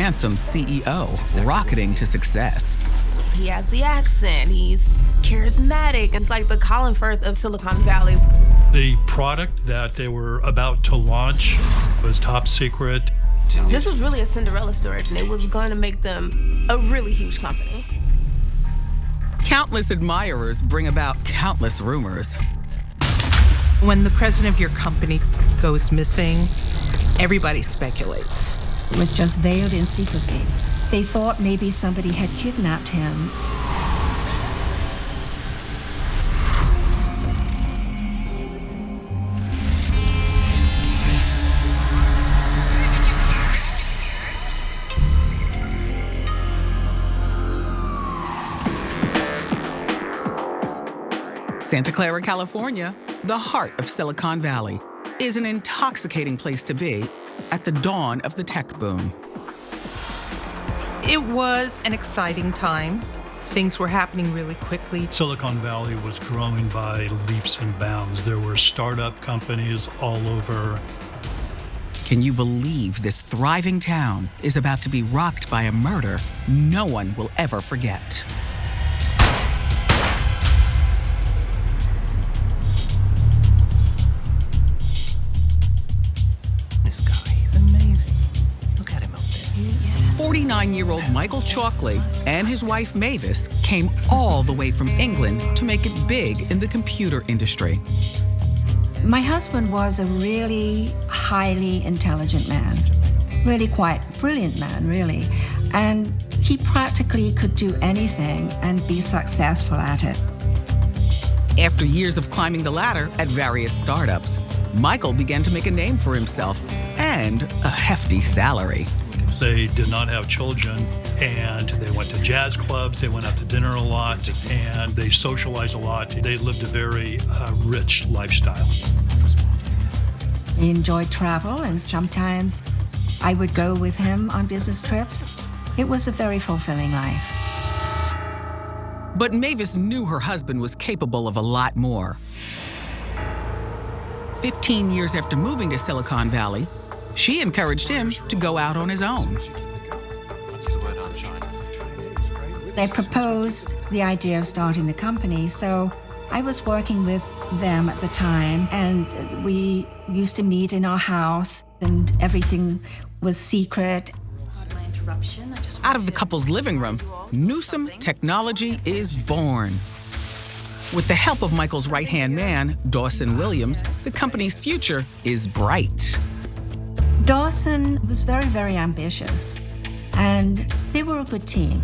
handsome CEO, rocketing to success. He has the accent, he's charismatic. It's like the Colin Firth of Silicon Valley. The product that they were about to launch was top secret. This was really a Cinderella story, and it was going to make them a really huge company. Countless admirers bring about countless rumors. When the president of your company goes missing, everybody speculates. It was just veiled in secrecy. They thought maybe somebody had kidnapped him. Santa Clara, California, the heart of Silicon Valley, is an intoxicating place to be at the dawn of the tech boom. It was an exciting time. Things were happening really quickly. Silicon Valley was growing by leaps and bounds. There were startup companies all over. Can you believe this thriving town is about to be rocked by a murder no one will ever forget? This guy, he's amazing. Look at him out there. 49-year-old Michael Chalkley and his wife Mavis came all the way from England to make it big in the computer industry. My husband was a really highly intelligent man, really quite a brilliant man, really. And he practically could do anything and be successful at it. After years of climbing the ladder at various startups, Michael began to make a name for himself and a hefty salary. They did not have children, and they went to jazz clubs, they went out to dinner a lot, and they socialized a lot. They lived a very rich lifestyle. He enjoyed travel, and sometimes I would go with him on business trips. It was a very fulfilling life. But Mavis knew her husband was capable of a lot more. 15 years after moving to Silicon Valley, she encouraged him to go out on his own. I proposed the idea of starting the company, so I was working with them at the time, and we used to meet in our house, and everything was secret. Out of the couple's living room, Gruesome technology is born. With the help of Michael's right-hand man, Dawson Williams, the company's future is bright. Dawson was very, very ambitious, and they were a good team.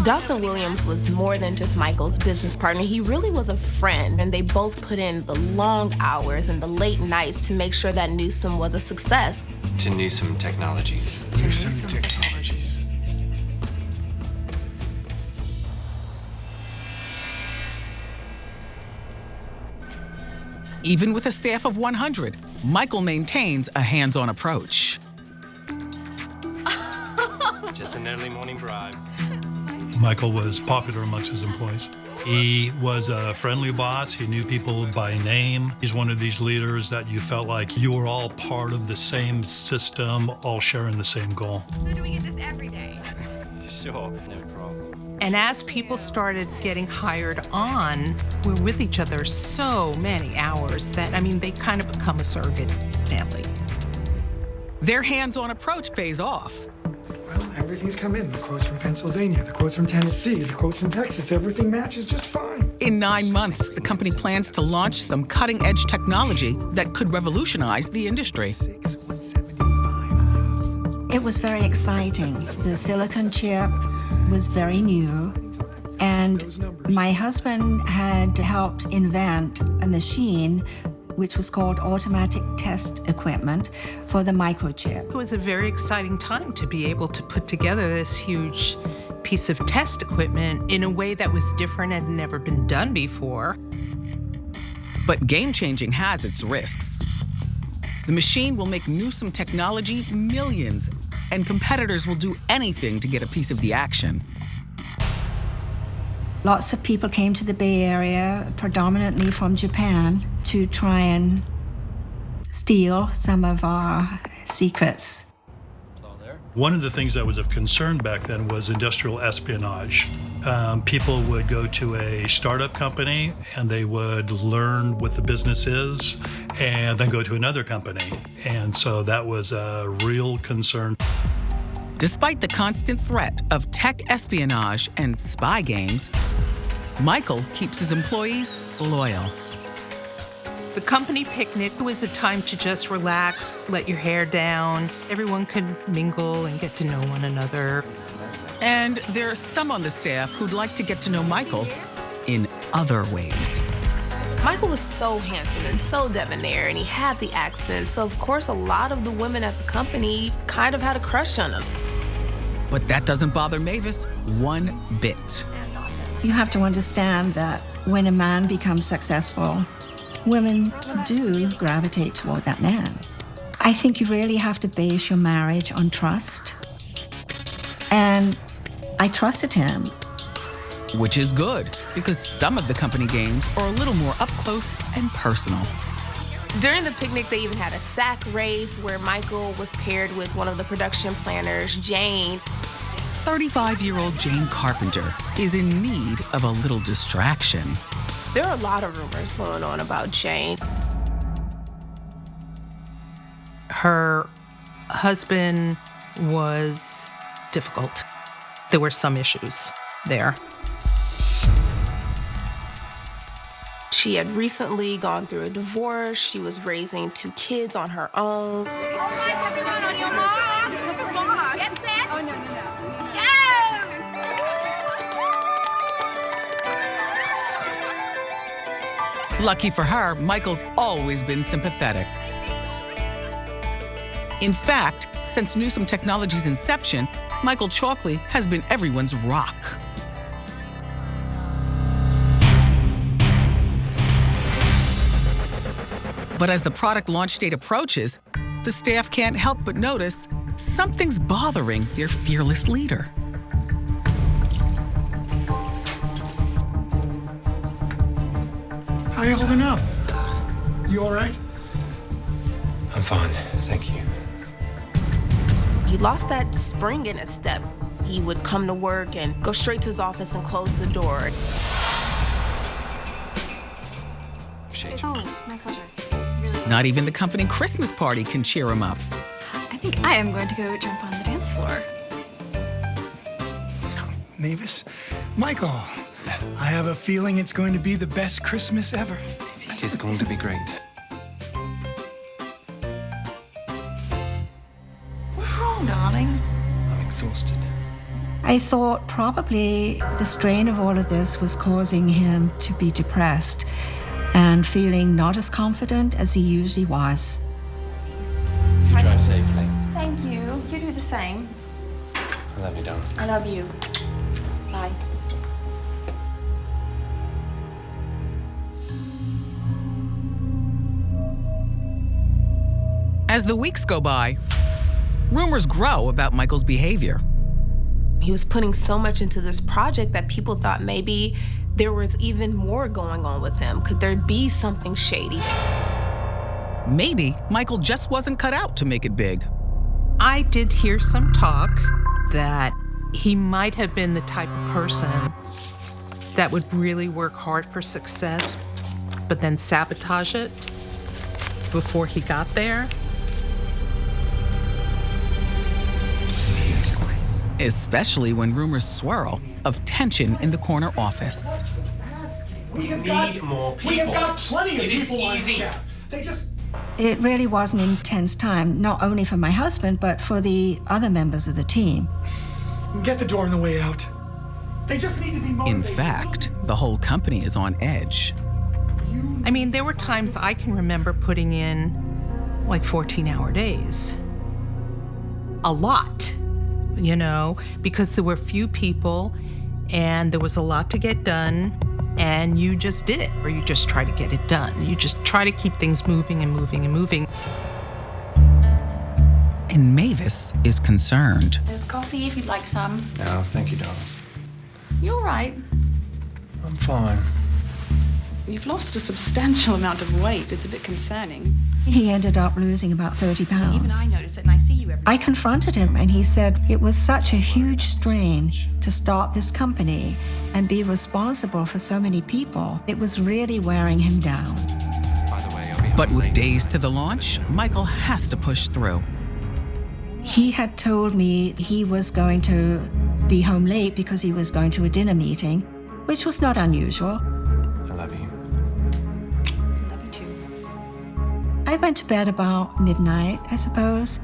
Dawson Williams was more than just Michael's business partner. He really was a friend, and they both put in the long hours and the late nights to make sure that Gruesome was a success. To Gruesome Technologies. Gruesome Technologies. Even with a staff of 100, Michael maintains a hands-on approach. Just an early morning bribe. Michael was popular amongst his employees. He was a friendly boss. He knew people by name. He's one of these leaders that you felt like you were all part of the same system, all sharing the same goal. So do we get this every day? Sure, no problem. And as people started getting hired on, we're with each other so many hours that, they kind of become a surrogate family. Their hands-on approach pays off. Well, everything's come in. The quotes from Pennsylvania, the quotes from Tennessee, the quotes from Texas. Everything matches just fine. In 9 months, the company plans to launch some cutting-edge technology that could revolutionize the industry. 175. It was very exciting. The silicon chip was very new, and my husband had helped invent a machine which was called automatic test equipment for the microchip. It was a very exciting time to be able to put together this huge piece of test equipment in a way that was different and had never been done before. But game-changing has its risks. The machine will make Gruesome technology millions, and competitors will do anything to get a piece of the action. Lots of people came to the Bay Area, predominantly from Japan, to try and steal some of our secrets. One of the things that was of concern back then was industrial espionage. People would go to a startup company and they would learn what the business is and then go to another company. And so that was a real concern. Despite the constant threat of tech espionage and spy games, Michael keeps his employees loyal. The company picnic was a time to just relax, let your hair down. Everyone could mingle and get to know one another. And there are some on the staff who'd like to get to know Michael in other ways. Michael was so handsome and so debonair, and he had the accent, so of course a lot of the women at the company kind of had a crush on him. But that doesn't bother Mavis one bit. You have to understand that when a man becomes successful, women do gravitate toward that man. I think you really have to base your marriage on trust. And I trusted him. Which is good, because some of the company games are a little more up close and personal. During the picnic, they even had a sack race where Michael was paired with one of the production planners, Jane. 35-year-old Jane Carpenter is in need of a little distraction. There are a lot of rumors going on about Jane. Her husband was difficult. There were some issues there. She had recently gone through a divorce. She was raising 2 kids on her own. All right, everyone, on your mark. Get set. Oh, no. Lucky for her, Michael's always been sympathetic. In fact, since Newsome Technology's inception, Michael Chalkley has been everyone's rock. But as the product launch date approaches, the staff can't help but notice something's bothering their fearless leader. How you holding up? You all right? I'm fine, thank you. He lost that spring in his step. He would come to work and go straight to his office and close the door. Appreciate you. Oh, my pleasure. Really. Not even the company Christmas party can cheer him up. I think I am going to go jump on the dance floor. Mavis? Michael, I have a feeling it's going to be the best Christmas ever. It is going to be great. What's wrong, darling? I'm exhausted. I thought probably the strain of all of this was causing him to be depressed and feeling not as confident as he usually was. You drive safely. Thank you. You do the same. I love you, darling. I love you. Bye. As the weeks go by, rumors grow about Michael's behavior. He was putting so much into this project that people thought maybe there was even more going on with him. Could there be something shady? Maybe Michael just wasn't cut out to make it big. I did hear some talk that he might have been the type of person that would really work hard for success, but then sabotage it before he got there. Especially when rumors swirl of tension in the corner office. We need more people. We have got plenty of It is people on easy. staff. They just... It really was an intense time, not only for my husband, but for the other members of the team. Get the door on the way out. They just need to be motivated. In fact, the whole company is on edge. I mean, there were times I can remember putting in like 14-hour days. A lot, you know, because there were few people and there was a lot to get done, and you just did it, or you just try to get it done. You just try to keep things moving and moving and moving. And Mavis is concerned. There's coffee if you'd like some. No, thank you, darling. You're right. I'm fine. You've lost a substantial amount of weight. It's a bit concerning. He ended up losing about 30 pounds. Even I notice it, and I see you every I confronted him, and he said it was such a huge strain to start this company and be responsible for so many people. It was really wearing him down. By the way, I'll be home But with late. days to the launch, Michael has to push through. He had told me he was going to be home late because he was going to a dinner meeting, which was not unusual. I love you. love you too. I went to bed about midnight, I suppose.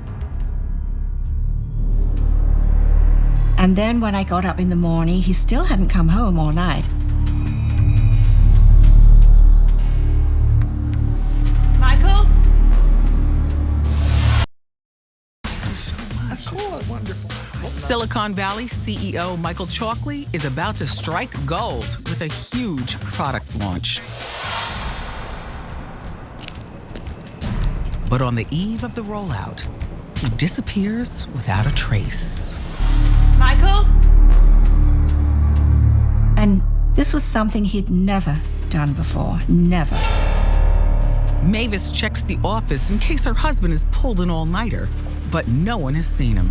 And then when I got up in the morning, he still hadn't come home all night. Michael? Silicon Valley CEO Michael Chalkley is about to strike gold with a huge product launch. But on the eve of the rollout, he disappears without a trace. Michael? And this was something he'd never done before, never. Mavis checks the office in case her husband is pulled an all-nighter, but no one has seen him.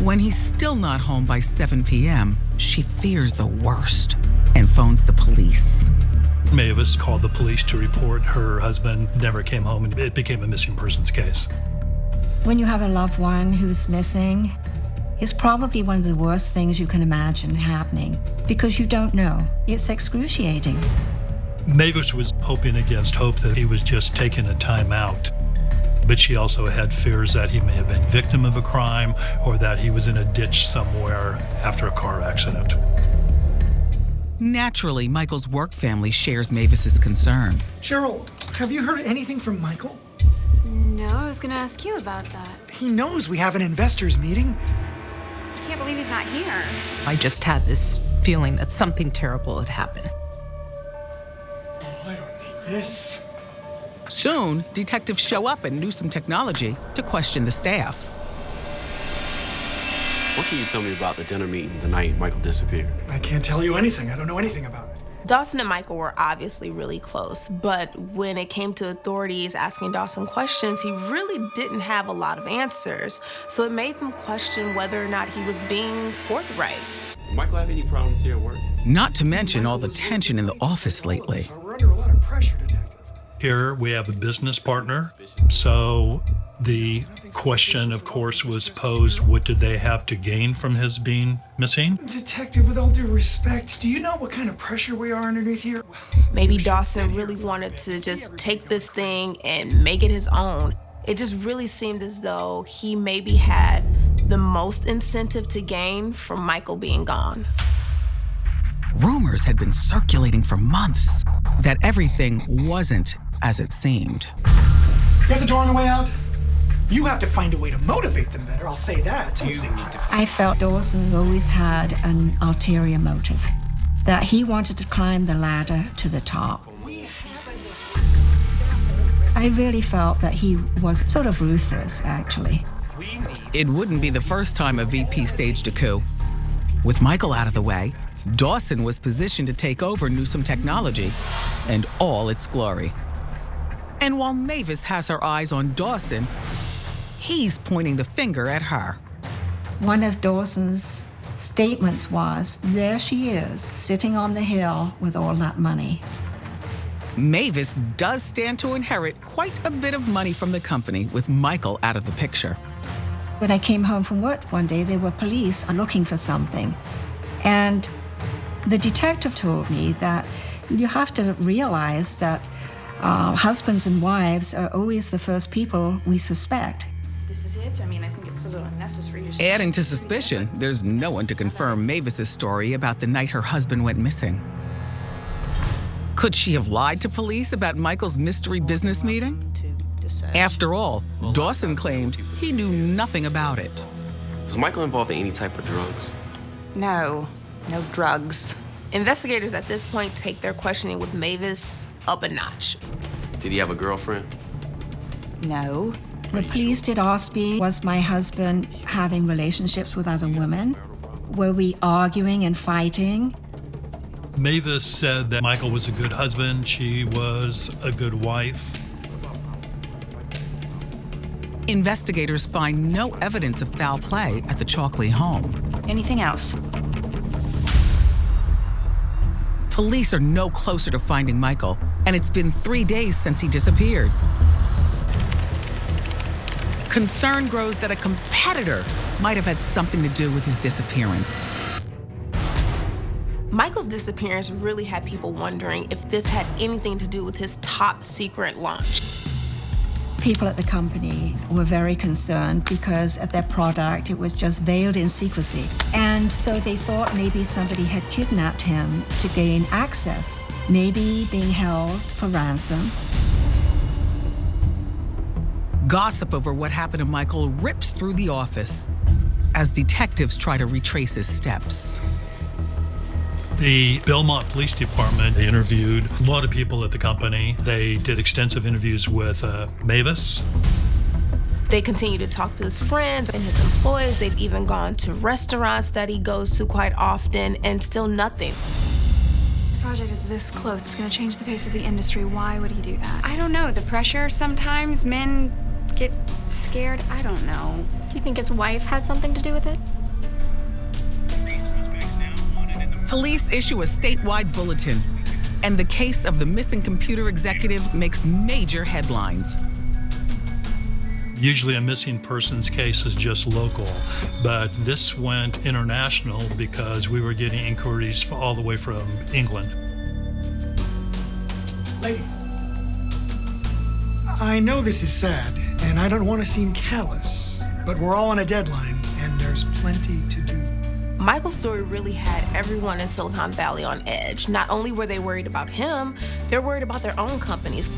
When he's still not home by 7 p.m., she fears the worst and phones the police. Mavis called the police to report her husband never came home, and it became a missing persons case. When you have a loved one who's missing, it's probably one of the worst things you can imagine happening because you don't know. It's excruciating. Mavis was hoping against hope that he was just taking a time out. But she also had fears that he may have been victim of a crime or that he was in a ditch somewhere after a car accident. Naturally, Michael's work family shares Mavis's concern. Cheryl, have you heard anything from Michael? No, I was gonna ask you about that. He knows we have an investors meeting. I can't believe he's not here. I just had this feeling that something terrible had happened. I don't need this. Soon, detectives show up at Newsome Technology to question the staff. What can you tell me about the dinner meeting the night Michael disappeared? I can't tell you anything. I don't know anything about it. Dawson and Michael were obviously really close, but when it came to authorities asking Dawson questions, he really didn't have a lot of answers. So it made them question whether or not he was being forthright. Michael have any problems here at work? Not to mention all the tension in the office lately. We're under a lot of pressure, Detective. Here we have a business partner, so the question, of course, was posed, what did they have to gain from his being missing? Detective, with all due respect, do you know what kind of pressure we are underneath here? Maybe Dawson really wanted to just take this thing and make it his own. It just really seemed as though he maybe had the most incentive to gain from Michael being gone. Rumors had been circulating for months that everything wasn't as it seemed. You have the door on the way out? You have to find a way to motivate them better, I'll say that. I felt Dawson always had an ulterior motive, that he wanted to climb the ladder to the top. I really felt that he was sort of ruthless, actually. It wouldn't be the first time a VP staged a coup. With Michael out of the way, Dawson was positioned to take over Newsome Technology and all its glory. And while Mavis has her eyes on Dawson, he's pointing the finger at her. One of Dawson's statements was, there she is, sitting on the hill with all that money. Mavis does stand to inherit quite a bit of money from the company with Michael out of the picture. When I came home from work one day, there were police looking for something. And the detective told me that you have to realize that husbands and wives are always the first people we suspect. This is it? I mean, I think it's a little unnecessary. Adding to suspicion, there's no one to confirm Mavis's story about the night her husband went missing. Could she have lied to police about Michael's mystery business meeting? After all, Dawson claimed he knew nothing about it. Was Michael involved in any type of drugs? No drugs. Investigators at this point take their questioning with Mavis up a notch. Did he have a girlfriend? No. The police did ask me, was my husband having relationships with other women? Were we arguing and fighting? Mavis said that Michael was a good husband, she was a good wife. Investigators find no evidence of foul play at the Chalkley home. Anything else? Police are no closer to finding Michael, and it's been 3 days since he disappeared. Concern grows that a competitor might have had something to do with his disappearance. Michael's disappearance really had people wondering if this had anything to do with his top secret launch. People at the company were very concerned because of their product. It was just veiled in secrecy. And so they thought maybe somebody had kidnapped him to gain access, maybe being held for ransom. Gossip over what happened to Michael rips through the office as detectives try to retrace his steps. The Belmont Police Department, they interviewed a lot of people at the company. They did extensive interviews with Mavis. They continue to talk to his friends and his employees. They've even gone to restaurants that he goes to quite often, and still nothing. This project is this close. It's going to change the face of the industry. Why would he do that? I don't know. The pressure. Sometimes men get scared. I don't know. Do you think his wife had something to do with it? Police issue a statewide bulletin, and the case of the missing computer executive makes major headlines. Usually a missing persons case is just local, but this went international because we were getting inquiries all the way from England. Ladies, I know this is sad, and I don't want to seem callous, but we're all on a deadline, and there's plenty to do. Michael's story really had everyone in Silicon Valley on edge. Not only were they worried about him, they're worried about their own companies.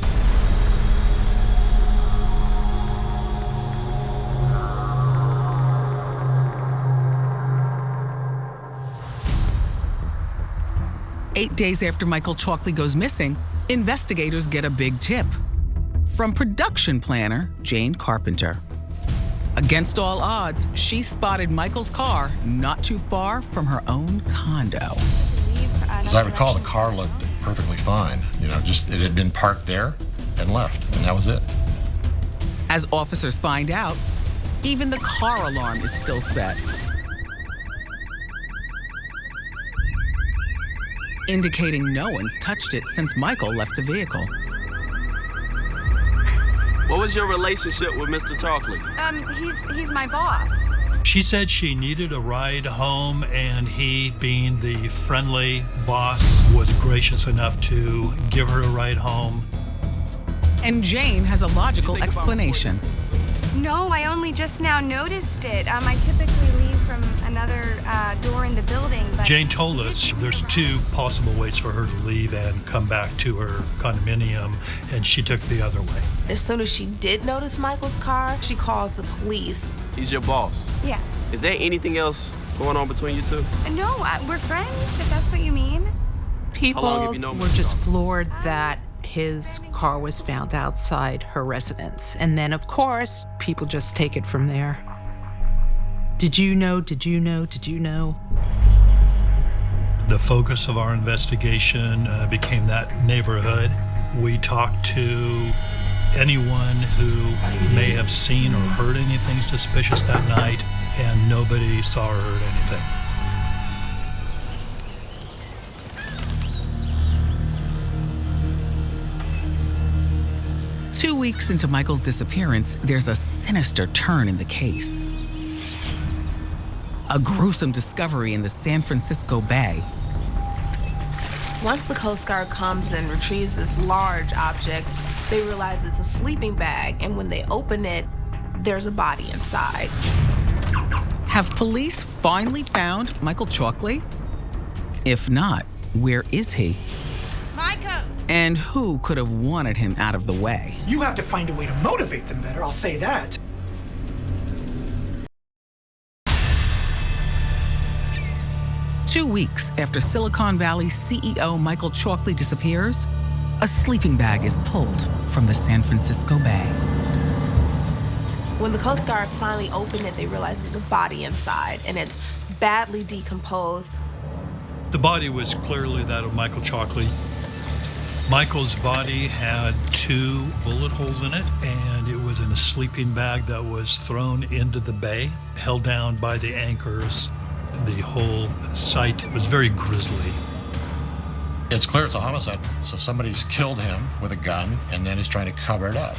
Eight days after Michael Chalkley goes missing, investigators get a big tip from production planner Jane Carpenter. Against all odds, she spotted Michael's car not too far from her own condo. As I recall, the car looked perfectly fine. Just it had been parked there and left, and that was it. As officers find out, even the car alarm is still set, indicating no one's touched it since Michael left the vehicle. What was your relationship with Mr. Chalkley? He's my boss. She said she needed a ride home, and he, being the friendly boss, was gracious enough to give her a ride home. And Jane has a logical explanation. No, I only just now noticed it. I typically leave from another door in the building, but... Jane told us there's two possible ways for her to leave and come back to her condominium, and she took the other way. As soon as she did notice Michael's car, she calls the police. He's your boss? Yes. Is there anything else going on between you two? No, we're friends, if that's what you mean. People How long have you known were Mr. just Chalkley? floored that his car was found outside her residence. And then, of course, people just take it from there. Did you know? Did you know? Did you know? The focus of our investigation became that neighborhood. We talked to anyone who may have seen or heard anything suspicious that night, and nobody saw or heard anything. Two weeks into Michael's disappearance, there's a sinister turn in the case. A gruesome discovery in the San Francisco Bay. Once the Coast Guard comes and retrieves this large object, they realize it's a sleeping bag, and when they open it, there's a body inside. Have police finally found Michael Chalkley? If not, where is he? Michael! And who could have wanted him out of the way? You have to find a way to motivate them better, I'll say that. Two weeks after Silicon Valley CEO Michael Chalkley disappears, a sleeping bag is pulled from the San Francisco Bay. When the Coast Guard finally open it, they realize there's a body inside, and it's badly decomposed. The body was clearly that of Michael Chalkley. Michael's body had 2 bullet holes in it, and it was in a sleeping bag that was thrown into the bay, held down by the anchors. The whole site was very grisly. It's clear it's a homicide, so somebody's killed him with a gun, and then he's trying to cover it up.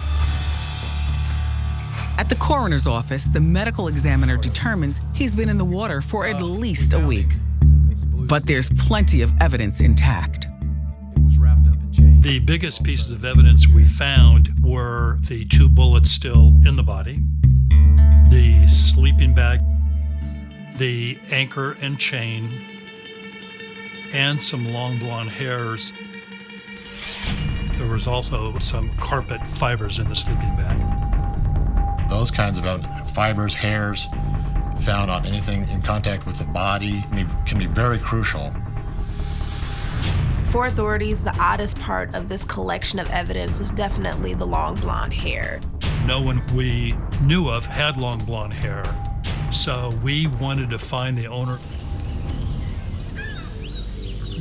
At the coroner's office, the medical examiner determines he's been in the water for at least a week. But there's plenty of evidence intact. The biggest pieces of evidence we found were the 2 bullets still in the body, the sleeping bag, the anchor and chain, and some long blonde hairs. There was also some carpet fibers in the sleeping bag. Those kinds of fibers, hairs found on anything in contact with the body can be very crucial. For authorities, the oddest part of this collection of evidence was definitely the long blonde hair. No one we knew of had long blonde hair, so we wanted to find the owner.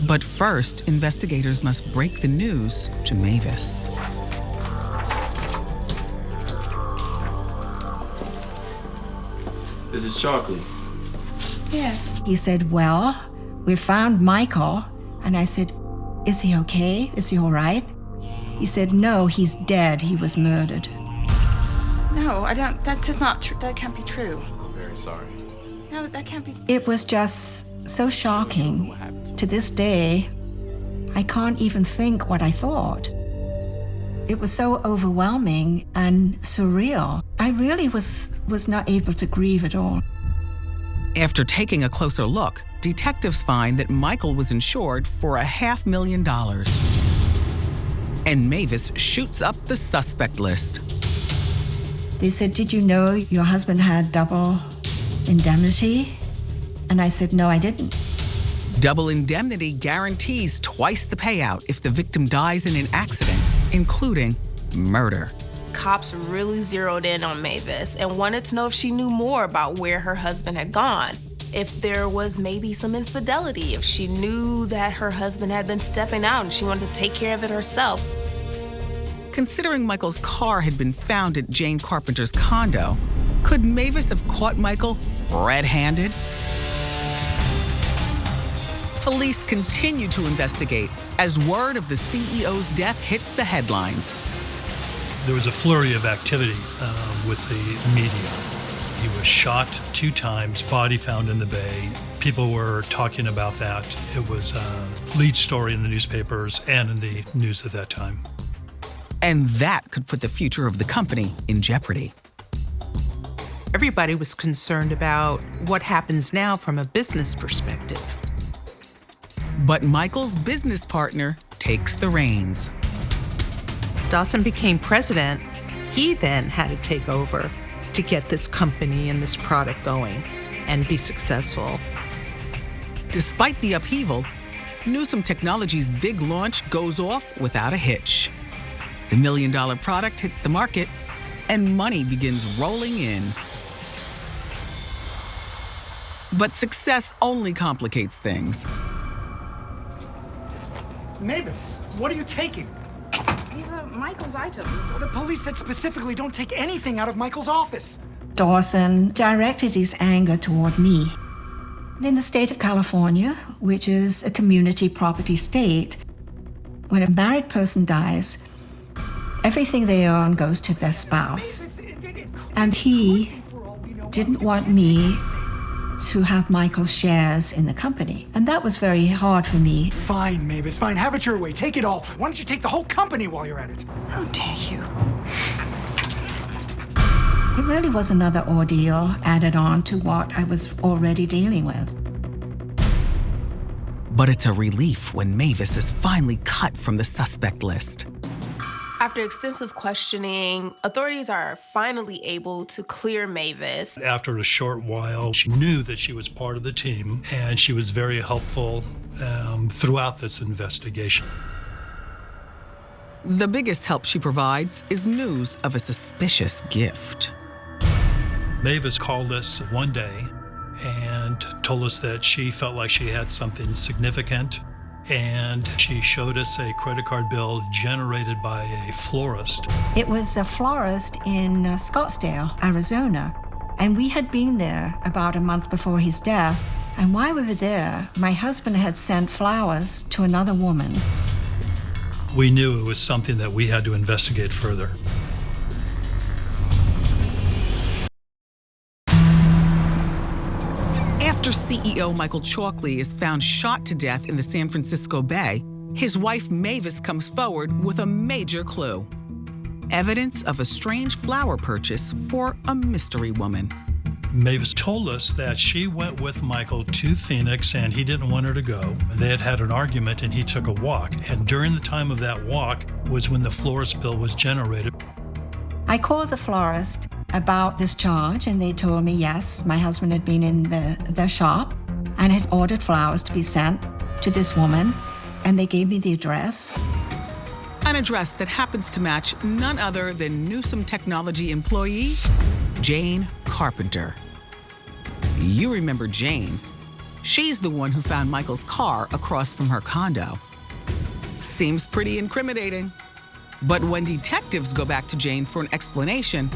But first, investigators must break the news to Mavis. This is Chalkley. Yes. He said, well, we found Michael. And I said, is he okay? Is he all right? He said, no, he's dead. He was murdered. No, I don't. That's just not true. That can't be true. I'm very sorry. No, that can't be. It was just so shocking. To this day, I can't even think what I thought. It was so overwhelming and surreal. I really was not able to grieve at all. After taking a closer look, detectives find that Michael was insured for $500,000. And Mavis shoots up the suspect list. They said, did you know your husband had double indemnity? And I said, no, I didn't. Double indemnity guarantees twice the payout if the victim dies in an accident, including murder. Cops really zeroed in on Mavis and wanted to know if she knew more about where her husband had gone, if there was maybe some infidelity, if she knew that her husband had been stepping out and she wanted to take care of it herself. Considering Michael's car had been found at Jane Carpenter's condo, could Mavis have caught Michael red-handed? Police continue to investigate as word of the CEO's death hits the headlines. There was a flurry of activity with the media. He was shot 2 times, body found in the bay. People were talking about that. It was a lead story in the newspapers and in the news at that time. And that could put the future of the company in jeopardy. Everybody was concerned about what happens now from a business perspective. But Michael's business partner takes the reins. Dawson became president. He then had to take over to get this company and this product going and be successful. Despite the upheaval, Newsome Technologies' big launch goes off without a hitch. The $1 million product hits the market, and money begins rolling in. But success only complicates things. Mavis, what are you taking? These are Michael's items. The police said specifically don't take anything out of Michael's office. Dawson directed his anger toward me. In the state of California, which is a community property state, when a married person dies, everything they own goes to their spouse. And he didn't want me to have Michael's shares in the company. And that was very hard for me. Fine, Mavis, fine. Have it your way. Take it all. Why don't you take the whole company while you're at it? How dare you? It really was another ordeal added on to what I was already dealing with. But it's a relief when Mavis is finally cut from the suspect list. After extensive questioning, authorities are finally able to clear Mavis. After a short while, she knew that she was part of the team, and she was very helpful throughout this investigation. The biggest help she provides is news of a suspicious gift. Mavis called us one day and told us that she felt like she had something significant and she showed us a credit card bill generated by a florist. It was a florist in Scottsdale, Arizona, and we had been there about a month before his death. And while we were there, my husband had sent flowers to another woman. We knew it was something that we had to investigate further. After CEO Michael Chalkley is found shot to death in the San Francisco Bay, his wife Mavis comes forward with a major clue. Evidence of a strange flower purchase for a mystery woman. Mavis told us that she went with Michael to Phoenix and he didn't want her to go. They had had an argument and he took a walk. And during the time of that walk was when the florist bill was generated. I called the florist about this charge, and they told me, yes, my husband had been in the shop and had ordered flowers to be sent to this woman, and they gave me the address. An address that happens to match none other than Newsome Technology employee, Jane Carpenter. You remember Jane. She's the one who found Michael's car across from her condo. Seems pretty incriminating. But when detectives go back to Jane for an explanation,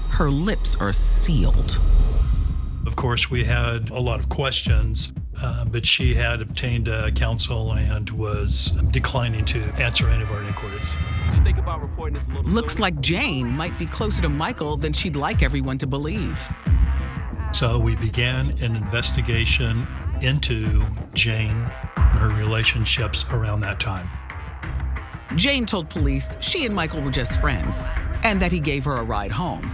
her lips are sealed. Of course, we had a lot of questions, but she had obtained counsel and was declining to answer any of our inquiries. You think about reporting this a little Looks sooner? like Jane might be closer to Michael than she'd like everyone to believe. So we began an investigation into Jane and her relationships around that time. Jane told police she and Michael were just friends and that he gave her a ride home.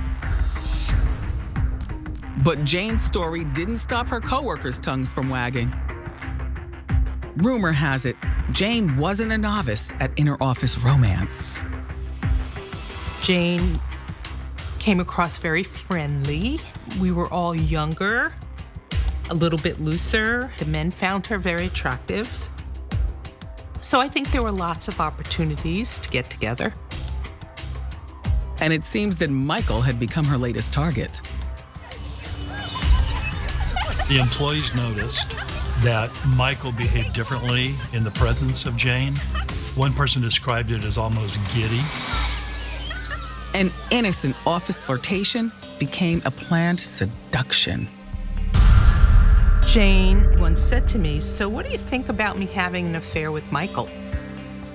But Jane's story didn't stop her coworkers' tongues from wagging. Rumor has it, Jane wasn't a novice at inter-office romance. Jane came across very friendly. We were all younger, a little bit looser. The men found her very attractive. So I think there were lots of opportunities to get together. And it seems that Michael had become her latest target. The employees noticed that Michael behaved differently in the presence of Jane. One person described it as almost giddy. An innocent office flirtation became a planned seduction. Jane once said to me, "So what do you think about me having an affair with Michael?"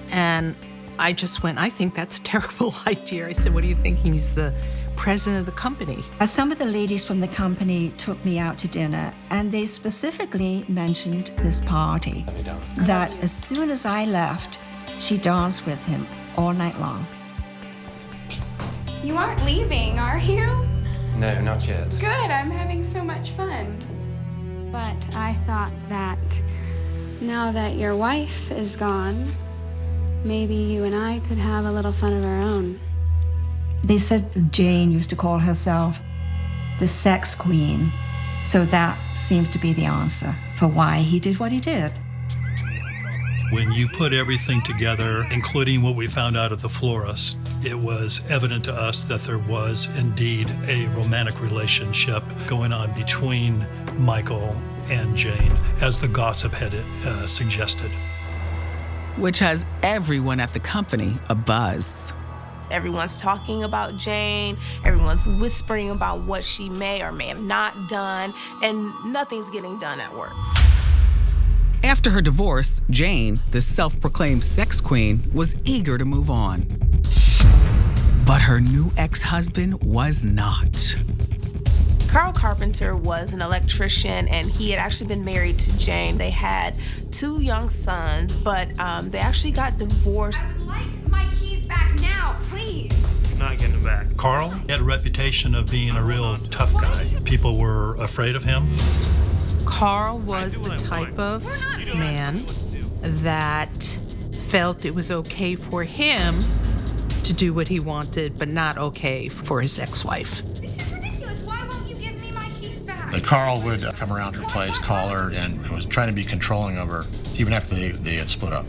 And I just went, "I think that's a terrible idea." I said, "What do you think? He's the president of the company." Some of the ladies from the company took me out to dinner, and they specifically mentioned this party, that as soon as I left, she danced with him all night long. You aren't leaving, are you? No, not yet. Good, I'm having so much fun. But I thought that now that your wife is gone, maybe you and I could have a little fun of our own. They said Jane used to call herself the sex queen, so that seems to be the answer for why he did what he did. When you put everything together, including what we found out at the florist, it was evident to us that there was indeed a romantic relationship going on between Michael and Jane, as the gossip had suggested. Which has everyone at the company abuzz. Everyone's talking about Jane, everyone's whispering about what she may or may have not done, and nothing's getting done at work. After her divorce, Jane, the self-proclaimed sex queen, was eager to move on. But her new ex-husband was not. Carl Carpenter was an electrician, and he had actually been married to Jane. They had 2 young sons, but they actually got divorced. I would like my keys back now, please. Not getting it back. Carl had a reputation of being a real tough guy. People were afraid of him. Carl was the type of man that felt it was okay for him to do what he wanted, but not okay for his ex-wife. This is ridiculous. Why won't you give me my keys back? That Carl would come around her place, call her, and was trying to be controlling of her, even after they had split up.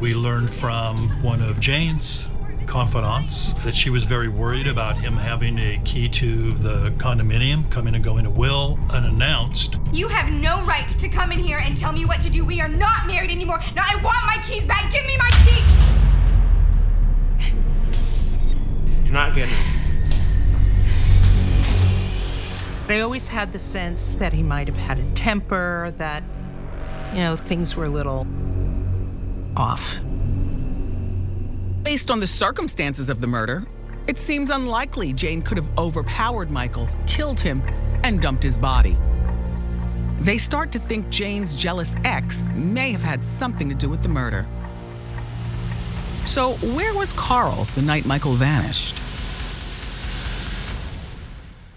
We learned from one of Jane's confidants, that she was very worried about him having a key to the condominium, coming and going at will, unannounced. You have no right to come in here and tell me what to do. We are not married anymore. Now I want my keys back. Give me my keys. You're not getting them. I always had the sense that he might have had a temper, that, things were a little off. Based on the circumstances of the murder, it seems unlikely Jane could have overpowered Michael, killed him, and dumped his body. They start to think Jane's jealous ex may have had something to do with the murder. So where was Carl the night Michael vanished?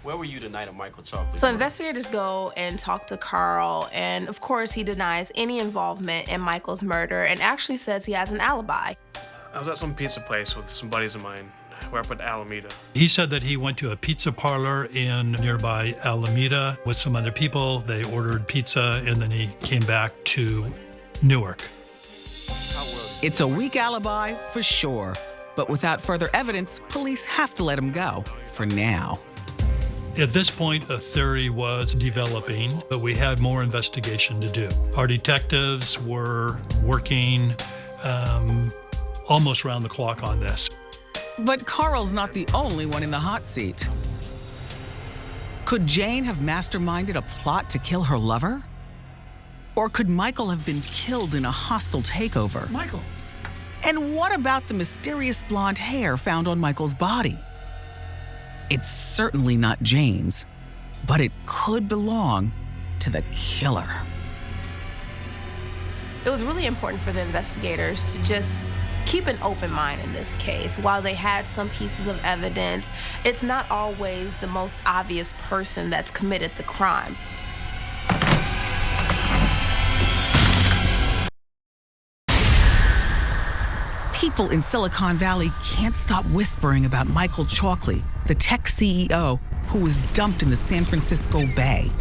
Where were you the night of Michael Chocolate? So investigators go and talk to Carl, and of course he denies any involvement in Michael's murder and actually says he has an alibi. I was at some pizza place with some buddies of mine. We're up at Alameda. He said that he went to a pizza parlor in nearby Alameda with some other people. They ordered pizza, and then he came back to Newark. It's a weak alibi for sure, but without further evidence, police have to let him go for now. At this point, a theory was developing, but we had more investigation to do. Our detectives were working almost round the clock on this. But Carl's not the only one in the hot seat. Could Jane have masterminded a plot to kill her lover? Or could Michael have been killed in a hostile takeover? Michael. And what about the mysterious blonde hair found on Michael's body? It's certainly not Jane's, but it could belong to the killer. It was really important for the investigators to just keep an open mind in this case. While they had some pieces of evidence, it's not always the most obvious person that's committed the crime. People in Silicon Valley can't stop whispering about Michael Chalkley, the tech CEO who was dumped in the San Francisco Bay.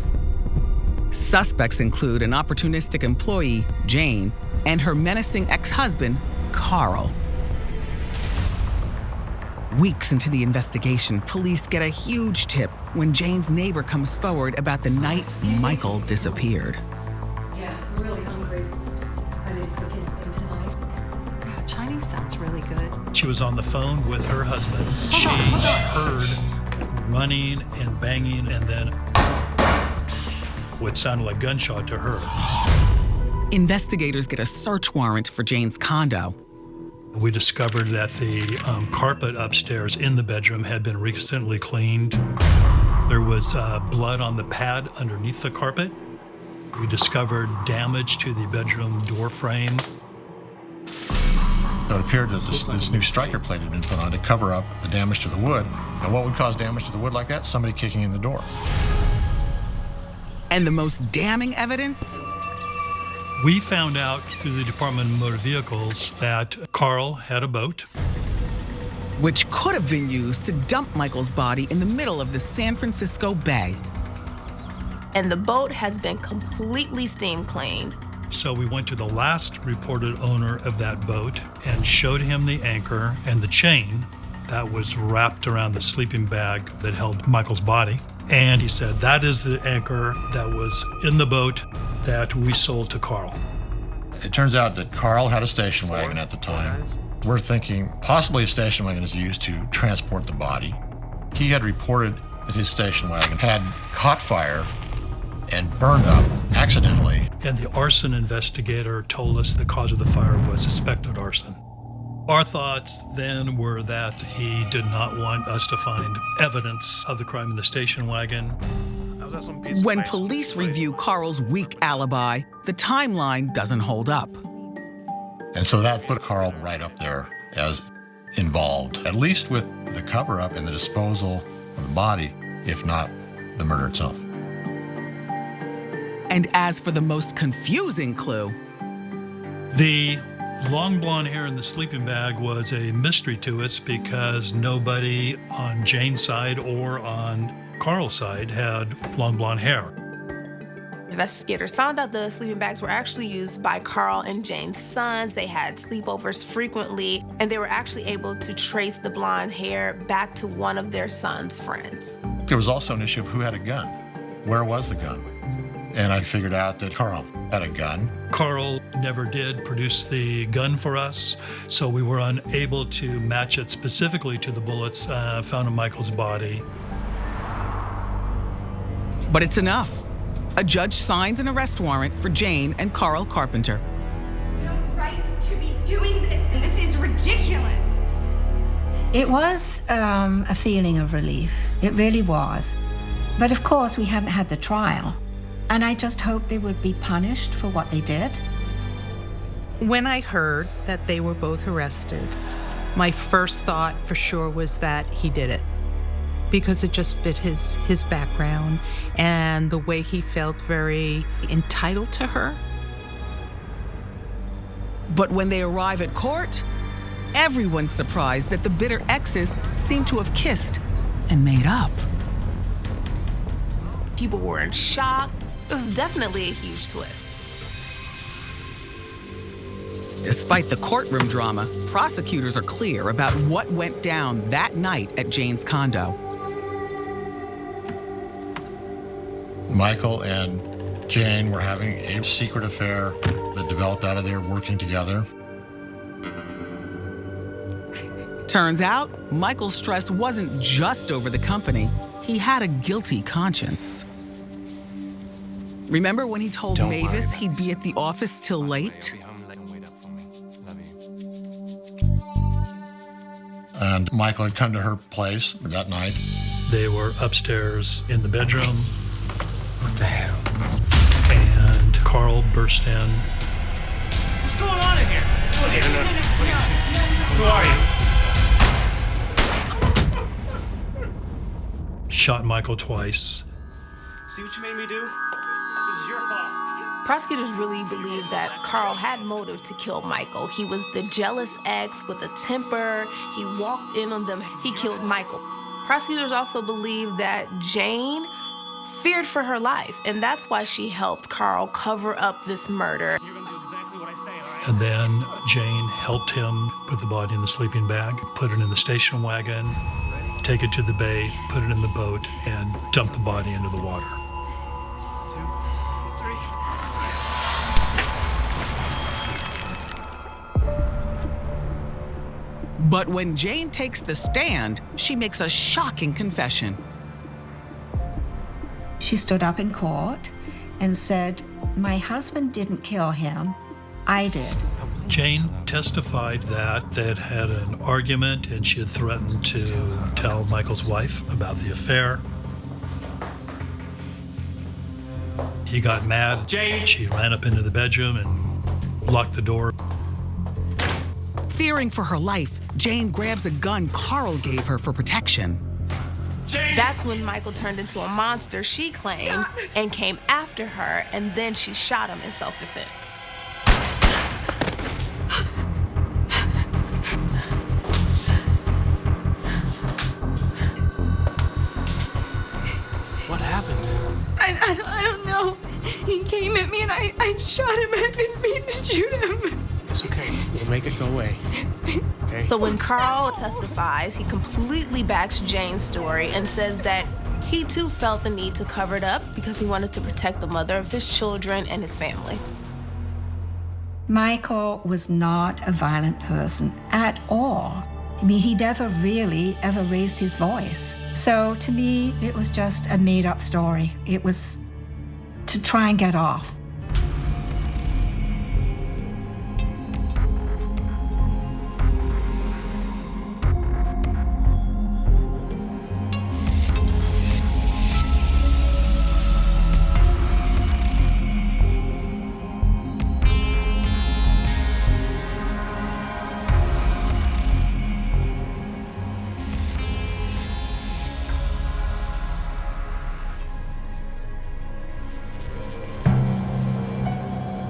Suspects include an opportunistic employee, Jane, and her menacing ex-husband, Carl. Weeks into the investigation, police get a huge tip when Jane's neighbor comes forward about the night Michael disappeared. Yeah, I'm really hungry. I didn't cook anything tonight. Chinese sounds really good. She was on the phone with her husband. She heard running and banging, and then what sounded like gunshot to her. Investigators get a search warrant for Jane's condo. We discovered that the carpet upstairs in the bedroom had been recently cleaned. There was blood on the pad underneath the carpet. We discovered damage to the bedroom door frame. So it appeared that this new striker plate had been put on to cover up the damage to the wood. Now, what would cause damage to the wood like that? Somebody kicking in the door. And the most damning evidence? We found out through the Department of Motor Vehicles that Carl had a boat, which could have been used to dump Michael's body in the middle of the San Francisco Bay. And the boat has been completely steam cleaned. So we went to the last reported owner of that boat and showed him the anchor and the chain that was wrapped around the sleeping bag that held Michael's body. And he said, that is the anchor that was in the boat that we sold to Carl. It turns out that Carl had a station wagon at the time. We're thinking possibly a station wagon is used to transport the body. He had reported that his station wagon had caught fire and burned up accidentally. And the arson investigator told us the cause of the fire was suspected arson. Our thoughts then were that he did not want us to find evidence of the crime in the station wagon. When police review Carl's weak alibi, the timeline doesn't hold up. And so that put Carl right up there as involved, at least with the cover-up and the disposal of the body, if not the murder itself. And as for the most confusing clue, the long blonde hair in the sleeping bag was a mystery to us because nobody on Jane's side or on Carl's side had long blonde hair. Investigators found out the sleeping bags were actually used by Carl and Jane's sons. They had sleepovers frequently, and they were actually able to trace the blonde hair back to one of their sons' friends. There was also an issue of who had a gun. Where was the gun? And I figured out that Carl had a gun. Carl never did produce the gun for us, so we were unable to match it specifically to the bullets found in Michael's body. But it's enough. A judge signs an arrest warrant for Jane and Carl Carpenter. No right to be doing this, and this is ridiculous. It was a feeling of relief. It really was. But of course, we hadn't had the trial. And I just hoped they would be punished for what they did. When I heard that they were both arrested, my first thought for sure was that he did it, because it just fit his background and the way he felt very entitled to her. But when they arrive at court, everyone's surprised that the bitter exes seem to have kissed and made up. People were in shock. It was definitely a huge twist. Despite the courtroom drama, prosecutors are clear about what went down that night at Jane's condo. Michael and Jane were having a secret affair that developed out of their working together. Turns out, Michael's stress wasn't just over the company. He had a guilty conscience. Remember when he told Mavis he'd be at the office till late? And Michael had come to her place that night. They were upstairs in the bedroom. What the hell? And Carl burst in. What's going on in here? Who are you? Shot Michael twice. See what you made me do? This is your fault. Prosecutors really believed that Carl had motive to kill Michael. He was the jealous ex with a temper. He walked in on them. He killed Michael. Prosecutors also believed that Jane feared for her life, and that's why she helped Carl cover up this murder. You're gonna do exactly what I say, all right? And then Jane helped him put the body in the sleeping bag, put it in the station wagon, take it to the bay, put it in the boat, and dump the body into the water. 2, 3. But when Jane takes the stand, she makes a shocking confession. She stood up in court and said, "My husband didn't kill him, I did." Jane testified that they had had an argument and she had threatened to tell Michael's wife about the affair. He got mad. Jane! She ran up into the bedroom and locked the door. Fearing for her life, Jane grabs a gun Carl gave her for protection. Jane! That's when Michael turned into a monster, she claims, and came after her, and then she shot him in self-defense. What happened? I don't know. He came at me and I shot him. I didn't mean to shoot him. It's okay. We'll make it go away. Okay? So when Carl testifies, he completely backs Jane's story and says that he too felt the need to cover it up because he wanted to protect the mother of his children and his family. Michael was not a violent person at all. I mean, he never really ever raised his voice. So to me, it was just a made-up story. It was to try and get off.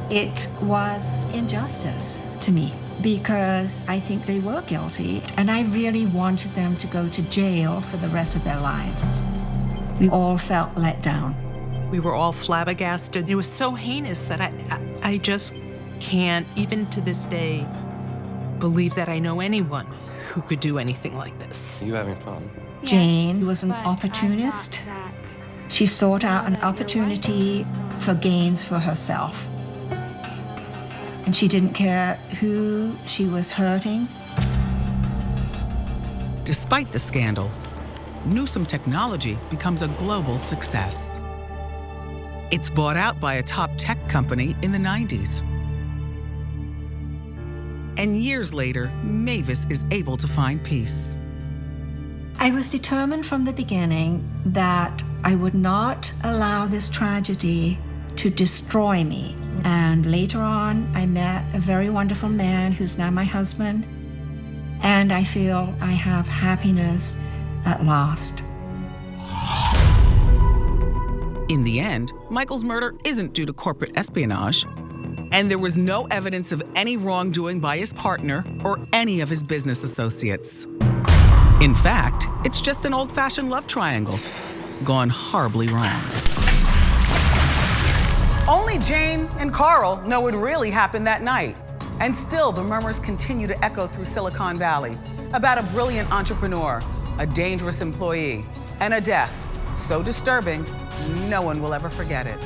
It was injustice to me because I think they were guilty and I really wanted them to go to jail for the rest of their lives. We all felt let down. We were all flabbergasted. It was so heinous that I just can't, even to this day, believe that I know anyone who could do anything like this. Are you having fun? Jane was an opportunist. She sought out an opportunity for gains for herself. And she didn't care who she was hurting. Despite the scandal, Newsome Technology becomes a global success. It's bought out by a top tech company in the 90s. And years later, Mavis is able to find peace. I was determined from the beginning that I would not allow this tragedy to destroy me. And later on, I met a very wonderful man who's now my husband, and I feel I have happiness at last. In the end, Michael's murder isn't due to corporate espionage, and there was no evidence of any wrongdoing by his partner or any of his business associates. In fact, it's just an old-fashioned love triangle gone horribly wrong. Only Jane and Carl know what really happened that night. And still, the murmurs continue to echo through Silicon Valley about a brilliant entrepreneur, a dangerous employee, and a death so disturbing, no one will ever forget it.